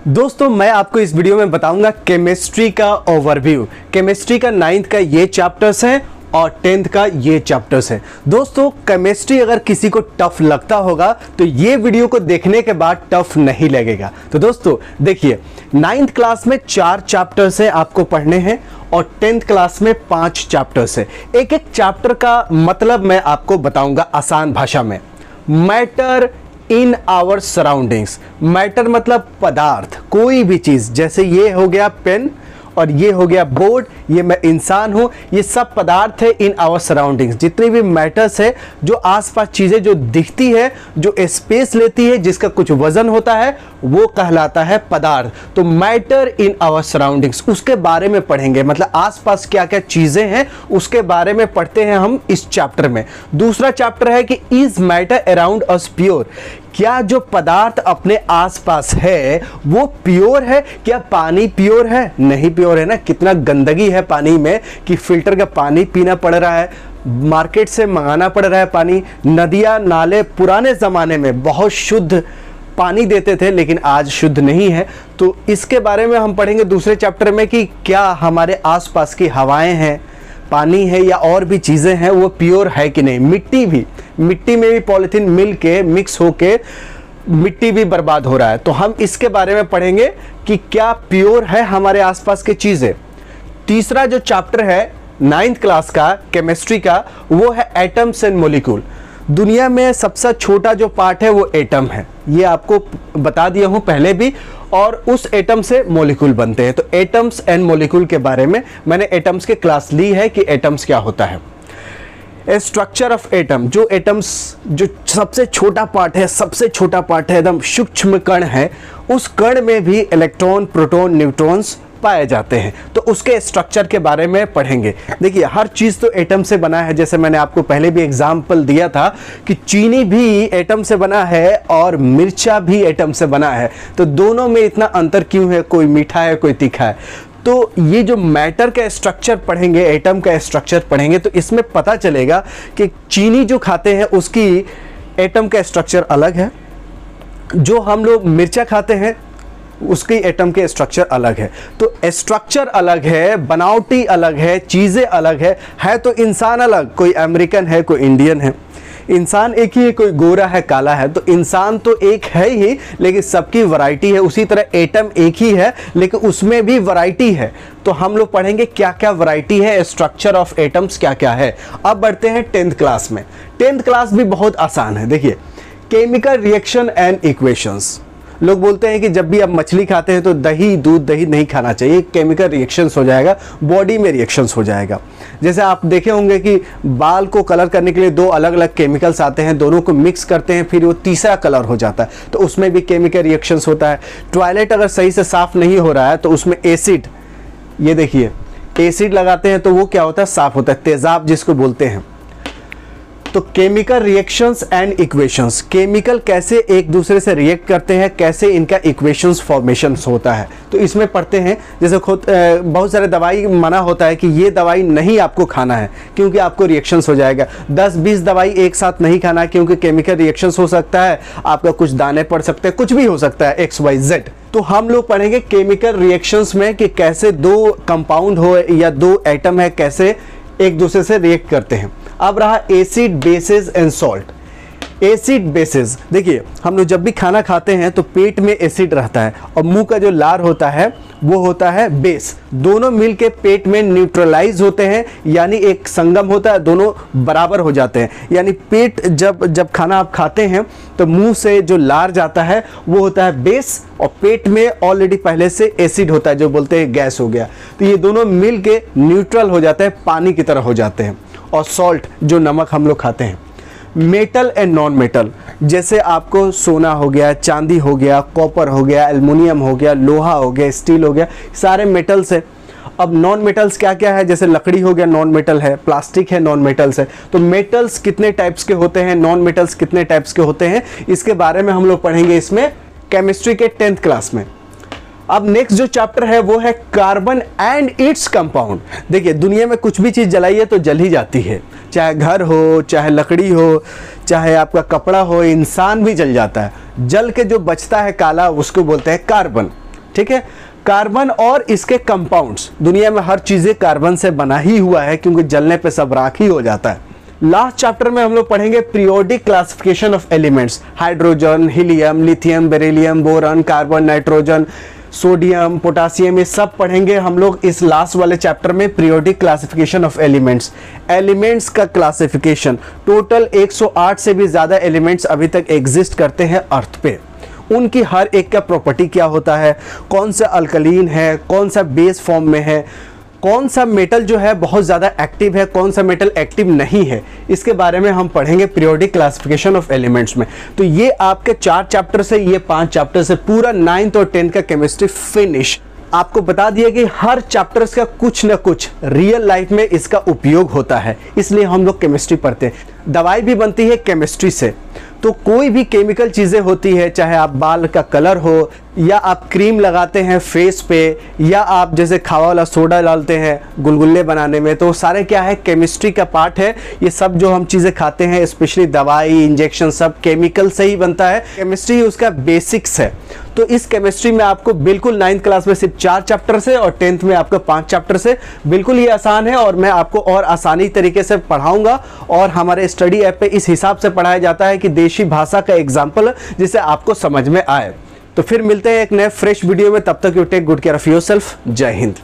दोस्तों मैं आपको इस वीडियो में बताऊंगा केमिस्ट्री का ओवरव्यू। केमिस्ट्री का 9th का ये चैप्टर्स है और 10th का ये चैप्टर्स है। दोस्तों केमिस्ट्री अगर किसी को टफ लगता होगा तो ये वीडियो को देखने के बाद टफ नहीं लगेगा। तो दोस्तों देखिए 9th क्लास में 4 चैप्टर्स हैं आपको पढ़ने हैं और 10th क्लास में 5 चैप्टर्स है। एक एक चैप्टर का मतलब मैं आपको बताऊंगा आसान भाषा में। Matter in our surroundings. Matter मतलब पदार्थ, कोई भी चीज़, जैसे ये हो गया पेन और ये हो गया बोर्ड, ये मैं इंसान हूँ, ये सब पदार्थ है इन आवर सराउंडिंग्स। जितनी भी मैटर्स है, जो आसपास चीज़ें जो दिखती है, जो स्पेस लेती है, जिसका कुछ वजन होता है, वो कहलाता है पदार्थ। तो मैटर इन आवर सराउंडिंग्स, उसके बारे में पढ़ेंगे, मतलब आसपास क्या क्या चीज़ें हैं उसके बारे में पढ़ते हैं हम इस चैप्टर में। दूसरा चैप्टर है कि is matter around us pure. क्या जो पदार्थ अपने आसपास है वो प्योर है? क्या पानी प्योर है? नहीं प्योर है ना। कितना गंदगी है पानी में कि फिल्टर का पानी पीना पड़ रहा है, मार्केट से मंगाना पड़ रहा है पानी। नदियाँ नाले पुराने ज़माने में बहुत शुद्ध पानी देते थे लेकिन आज शुद्ध नहीं है। तो इसके बारे में हम पढ़ेंगे दूसरे चैप्टर में कि क्या हमारे आसपास की हवाएं हैं, पानी है या और भी चीज़ें हैं, वो प्योर है कि नहीं। मिट्टी में भी पॉलीथीन मिल के मिक्स होके मिट्टी भी बर्बाद हो रहा है। तो हम इसके बारे में पढ़ेंगे कि क्या प्योर है हमारे आसपास की चीज़ें। तीसरा जो चैप्टर है 9th क्लास का केमिस्ट्री का, वो है एटम्स एंड मॉलिक्यूल। दुनिया में सबसे छोटा जो पार्ट है वो एटम है, ये आपको बता दिया हूँ पहले भी, और उस एटम से मॉलिक्यूल बनते हैं। तो एटम्स एंड मॉलिक्यूल के बारे में मैंने एटम्स के क्लास ली है कि एटम्स क्या होता है। ए स्ट्रक्चर ऑफ एटम, जो एटम्स जो सबसे छोटा पार्ट है, सबसे छोटा पार्ट है, एकदम सूक्ष्म कण है, उस कण में भी इलेक्ट्रॉन, प्रोटॉन, न्यूट्रॉन्स पाए जाते हैं। तो उसके स्ट्रक्चर के बारे में पढ़ेंगे। देखिए हर चीज़ तो एटम से बना है, जैसे मैंने आपको पहले भी एग्जाम्पल दिया था कि चीनी भी एटम से बना है और मिर्चा भी एटम से बना है। तो दोनों में इतना अंतर क्यों है? कोई मीठा है, कोई तीखा है। तो ये जो मैटर का स्ट्रक्चर पढ़ेंगे, एटम का स्ट्रक्चर पढ़ेंगे, तो इसमें पता चलेगा कि चीनी जो खाते हैं उसकी एटम का स्ट्रक्चर अलग है, जो हम लोग मिर्चा खाते हैं उसकी एटम के स्ट्रक्चर अलग है। तो स्ट्रक्चर अलग है, बनावटी अलग है, चीज़ें अलग है तो इंसान अलग, कोई अमेरिकन है, कोई इंडियन है। इंसान एक ही है, कोई गोरा है, काला है। तो इंसान तो एक है ही लेकिन सबकी वैरायटी है। उसी तरह एटम एक ही है लेकिन उसमें भी वैरायटी है। तो हम लोग पढ़ेंगे क्या क्या वैरायटी है, स्ट्रक्चर ऑफ एटम्स क्या क्या है। अब बढ़ते हैं 10th क्लास में। 10th क्लास भी बहुत आसान है। देखिए केमिकल रिएक्शन एंड इक्वेशंस। लोग बोलते हैं कि जब भी आप मछली खाते हैं तो दही, दूध, दही नहीं खाना चाहिए, केमिकल रिएक्शंस हो जाएगा, बॉडी में रिएक्शंस हो जाएगा। जैसे आप देखे होंगे कि बाल को कलर करने के लिए 2 अलग अलग केमिकल्स आते हैं, दोनों को मिक्स करते हैं, फिर वो तीसरा कलर हो जाता है, तो उसमें भी केमिकल रिएक्शंस होता है। टॉयलेट अगर सही से साफ़ नहीं हो रहा है तो उसमें एसिड, ये देखिए एसिड लगाते हैं तो वो क्या होता है? साफ़ होता है, तेज़ाब जिसको बोलते हैं। तो chemical reactions and equations, chemical कैसे एक दूसरे से रिएक्ट करते हैं, कैसे इनका इक्वेशंस फॉर्मेशंस होता है, तो इसमें पढ़ते हैं। जैसे खुद बहुत सारे दवाई मना होता है कि ये दवाई नहीं आपको खाना है क्योंकि आपको रिएक्शंस हो जाएगा। 10-20 दवाई एक साथ नहीं खाना है क्योंकि केमिकल रिएक्शंस हो सकता है, आपका कुछ दाने पड़ सकते हैं, कुछ भी हो सकता है, XYZ। तो हम लोग पढ़ेंगे केमिकल रिएक्शंस में कि कैसे 2 कंपाउंड हो या 2 एटम है कैसे एक दूसरे से रिएक्ट करते हैं। अब रहा acid, basis and salt. Acid, basis, देखिए हम लोग जब भी खाना खाते हैं तो पेट में एसिड रहता है और मुंह का जो लार होता है वो होता है बेस। दोनों मिलके पेट में न्यूट्रलाइज होते हैं, यानी एक संगम होता है, दोनों बराबर हो जाते हैं। यानी पेट जब खाना आप खाते हैं तो मुंह से जो लार जाता है वो होता है बेस और पेट में ऑलरेडी पहले से एसिड होता है जो बोलते हैं गैस हो गया। तो ये दोनों मिलके न्यूट्रल हो जाते हैं, पानी की तरह हो जाते हैं। और सॉल्ट जो नमक हम लोग खाते हैं। मेटल एंड नॉन मेटल, जैसे आपको सोना हो गया, चांदी हो गया, कॉपर हो गया, एल्युमिनियम हो गया, लोहा हो गया, स्टील हो गया, सारे मेटल्स है। अब नॉन मेटल्स क्या क्या है? जैसे लकड़ी हो गया, नॉन मेटल है, प्लास्टिक है, नॉन मेटल्स है। तो मेटल्स कितने टाइप्स के होते हैं, नॉन मेटल्स कितने टाइप्स के होते हैं, इसके बारे में हम लोग पढ़ेंगे इसमें केमिस्ट्री के 10th क्लास में। अब नेक्स्ट जो चैप्टर है वो है कार्बन एंड इट्स कंपाउंड। देखिए दुनिया में कुछ भी चीज़ जलाइए तो जल ही जाती है, चाहे घर हो, चाहे लकड़ी हो, चाहे आपका कपड़ा हो, इंसान भी जल जाता है। जल के जो बचता है काला उसको बोलते हैं कार्बन। ठीक है। कार्बन और इसके कंपाउंड्स, दुनिया में हर चीज़ें कार्बन से बना ही हुआ है क्योंकि जलने पे सब राख ही हो जाता है। लास्ट चैप्टर में हम लोग पढ़ेंगे periodic classification of elements, hydrogen, helium, lithium, beryllium, boron, carbon, nitrogen, sodium, potassium, ये सब पढ़ेंगे हम लोग इस लास्ट वाले चैप्टर में, periodic classification of elements. Elements का क्लासिफिकेशन, टोटल 108 से भी ज़्यादा एलिमेंट्स अभी तक एग्जिस्ट करते हैं अर्थ पे। उनकी हर एक का प्रॉपर्टी क्या होता है, कौन सा अल्कलीन है, कौन सा बेस फॉर्म में है, कौन सा मेटल जो है बहुत ज़्यादा एक्टिव है, कौन सा मेटल एक्टिव नहीं है, इसके बारे में हम पढ़ेंगे पीरियोडिक क्लासिफिकेशन ऑफ एलिमेंट्स में। तो ये आपके 4 चैप्टर से, ये 5 चैप्टर से पूरा 9th और 10th का केमिस्ट्री फिनिश। आपको बता दिया कि हर चैप्टर्स का कुछ ना कुछ रियल लाइफ में इसका उपयोग होता है, इसलिए हम लोग केमिस्ट्री पढ़ते हैं। दवाई भी बनती है केमिस्ट्री से, तो कोई भी केमिकल चीज़ें होती है, चाहे आप बाल का कलर हो, या आप क्रीम लगाते हैं फेस पे, या आप जैसे खावा वाला सोडा डालते हैं गुलगुल्ले बनाने में, तो सारे क्या है, केमिस्ट्री का पार्ट है। ये सब जो हम चीज़ें खाते हैं, स्पेशली दवाई, इंजेक्शन, सब केमिकल से ही बनता है। केमिस्ट्री उसका बेसिक्स है। तो इस केमिस्ट्री में आपको बिल्कुल 9th क्लास में सिर्फ 4 चैप्टर से और 10th में आपको 5 चैप्टर से, बिल्कुल ये आसान है और मैं आपको और आसानी तरीके से पढ़ाऊंगा। और हमारे स्टडी ऐप पे इस हिसाब से पढ़ाया जाता है कि देशी भाषा का एग्जाम्पल जिसे आपको समझ में आए। तो फिर मिलते हैं एक नए फ्रेश वीडियो में, तब तक you take good care of yourself. जय हिंद।